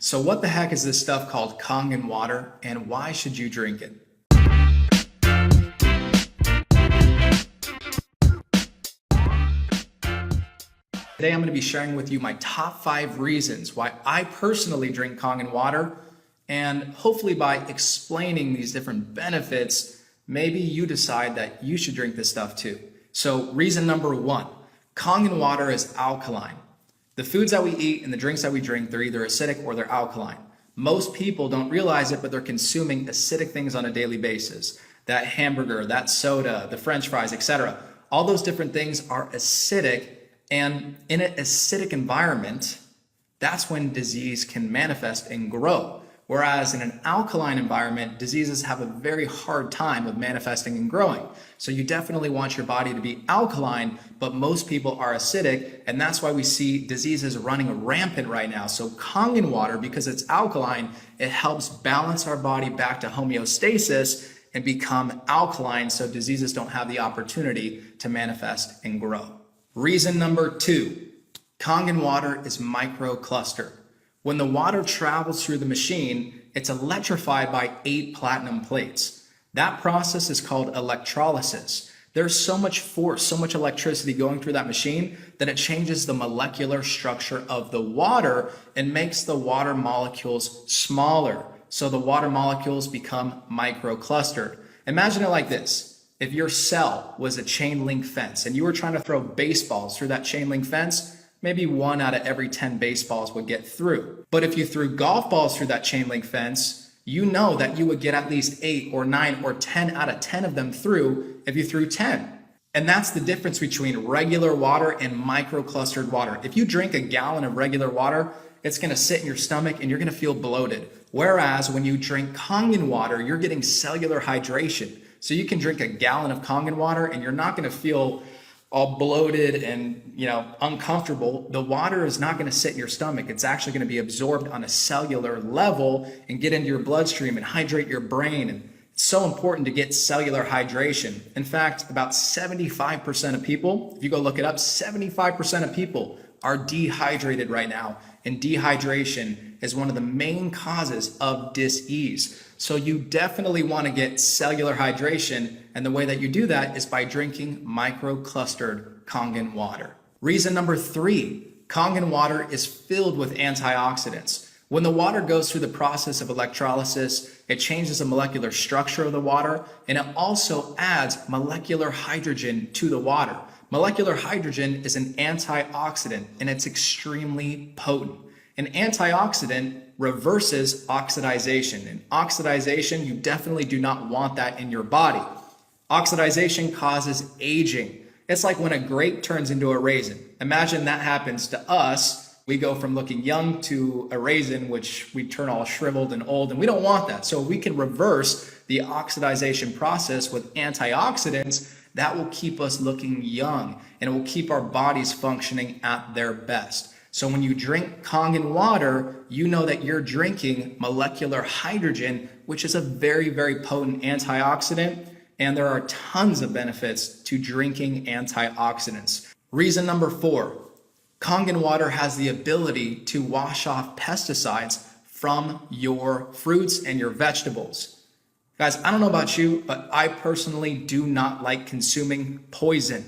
So what the heck is this stuff called Kangen water, and why should you drink it? Today I'm going to be sharing with you my top 5 reasons why I personally drink Kangen water, and hopefully by explaining these different benefits, maybe you decide that you should drink this stuff too. So reason number 1, Kangen water is alkaline. The foods that we eat and the drinks that we drink, they're either acidic or they're alkaline. Most people don't realize it, but they're consuming acidic things on a daily basis. That hamburger, that soda, the French fries, etc. All those different things are acidic, and in an acidic environment, that's when disease can manifest and grow. Whereas in an alkaline environment, diseases have a very hard time of manifesting and growing. So you definitely want your body to be alkaline, but most people are acidic, and that's why we see diseases running rampant right now. So Kangen water, because it's alkaline, it helps balance our body back to homeostasis and become alkaline so diseases don't have the opportunity to manifest and grow. Reason number 2, Kangen water is microclustered. When the water travels through the machine, it's electrified by 8 platinum plates. That process is called electrolysis. There's so much force, so much electricity going through that machine that it changes the molecular structure of the water and makes the water molecules smaller. So the water molecules become microclustered. Imagine it like this. If your cell was a chain link fence and you were trying to throw baseballs through that chain link fence, maybe 1 out of every 10 baseballs would get through. But if you threw golf balls through that chain link fence, you know that you would get at least 8 or 9 or 10 out of 10 of them through if you threw 10. And that's the difference between regular water and microclustered water. If you drink a gallon of regular water, it's going to sit in your stomach and you're going to feel bloated. Whereas when you drink Kangen water, you're getting cellular hydration. So you can drink a gallon of Kangen water and you're not going to feel all bloated and uncomfortable. The water is not going to sit in your stomach. It's actually going to be absorbed on a cellular level and get into your bloodstream and hydrate your brain. And it's so important to get cellular hydration. In fact, about 75% of people, if you go look it up, 75% of people are dehydrated right now. And dehydration is one of the main causes of dis-ease. So you definitely want to get cellular hydration, and the way that you do that is by drinking microclustered Kangen water. Reason number 3, Kangen water is filled with antioxidants. When the water goes through the process of electrolysis, it changes the molecular structure of the water, and it also adds molecular hydrogen to the water. Molecular hydrogen is an antioxidant, and it's extremely potent. An antioxidant reverses oxidization, and oxidization, you definitely do not want that in your body. Oxidization causes aging. It's like when a grape turns into a raisin. Imagine that happens to us. We go from looking young to a raisin, which we turn all shriveled and old, and we don't want that. So we can reverse the oxidization process with antioxidants. That will keep us looking young, and it will keep our bodies functioning at their best. So when you drink Kangen water, you know that you're drinking molecular hydrogen, which is a very, very potent antioxidant. And there are tons of benefits to drinking antioxidants. Reason number 4, Kangen water has the ability to wash off pesticides from your fruits and your vegetables. Guys, I don't know about you, but I personally do not like consuming poison.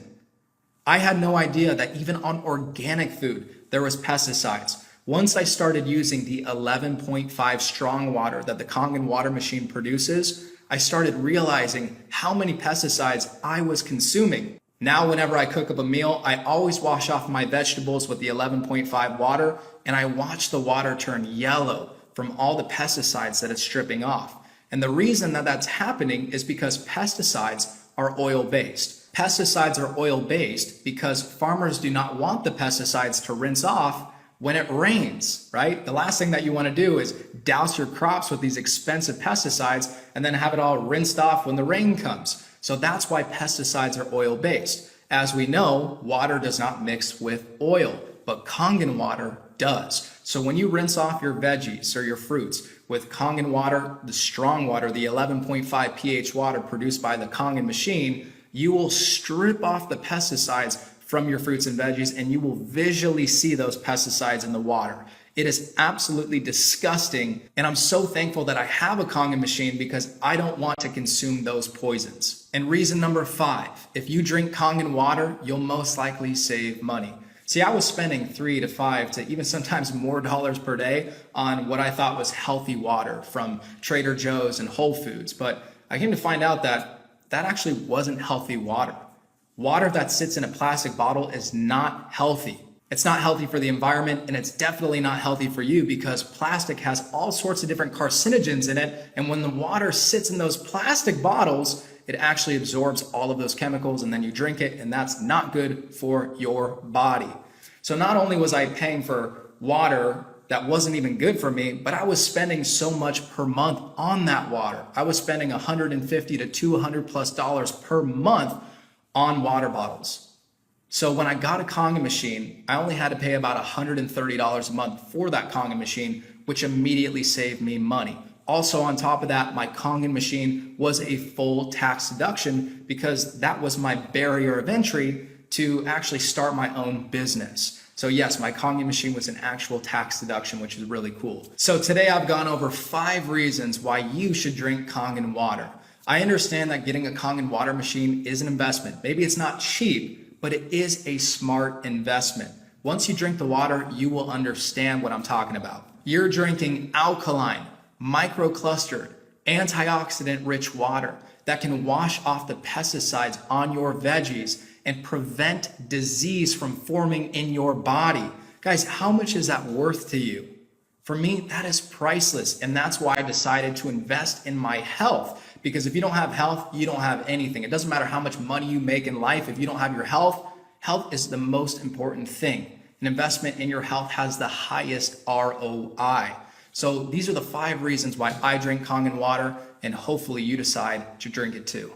I had no idea that even on organic food, there was pesticides. Once I started using the 11.5 strong water that the Kangen water machine produces, I started realizing how many pesticides I was consuming. Now, whenever I cook up a meal, I always wash off my vegetables with the 11.5 water, and I watch the water turn yellow from all the pesticides that it's stripping off. And the reason that that's happening is because pesticides are oil-based. Pesticides are oil-based because farmers do not want the pesticides to rinse off when it rains, right? The last thing that you want to do is douse your crops with these expensive pesticides and then have it all rinsed off when the rain comes. So that's why pesticides are oil-based. As we know, water does not mix with oil, but Kangen water does. So when you rinse off your veggies or your fruits with Kangen water, the strong water, the 11.5 pH water produced by the Kangen machine, you will strip off the pesticides from your fruits and veggies, and you will visually see those pesticides in the water. It is absolutely disgusting, and I'm so thankful that I have a Kangen machine because I don't want to consume those poisons. And reason number 5, if you drink Kangen water, you'll most likely save money. See, I was spending $3 to $5 to even sometimes more dollars per day on what I thought was healthy water from Trader Joe's and Whole Foods, but I came to find out that that actually wasn't healthy water. Water that sits in a plastic bottle is not healthy. It's not healthy for the environment, and it's definitely not healthy for you because plastic has all sorts of different carcinogens in it, and when the water sits in those plastic bottles, it actually absorbs all of those chemicals, and then you drink it, and that's not good for your body. So not only was I paying for water that wasn't even good for me, but I was spending so much per month on that water. I was spending $150 to $200+ per month on water bottles. So when I got a Kangen machine, I only had to pay about $130 a month for that Kangen machine, which immediately saved me money. Also on top of that, my Kangen machine was a full tax deduction because that was my barrier of entry to actually start my own business. So yes, my Kangen machine was an actual tax deduction, which is really cool. So today I've gone over 5 reasons why you should drink Kangen water. I understand that getting a Kangen water machine is an investment. Maybe it's not cheap, but it is a smart investment. Once you drink the water, you will understand what I'm talking about. You're drinking alkaline, microclustered, antioxidant-rich water that can wash off the pesticides on your veggies and prevent disease from forming in your body. Guys, how much is that worth to you? For me, that is priceless, and that's why I decided to invest in my health. Because if you don't have health, you don't have anything. It doesn't matter how much money you make in life. If you don't have your health, health is the most important thing. An investment in your health has the highest ROI. So these are the 5 reasons why I drink Kangen water, and hopefully you decide to drink it too.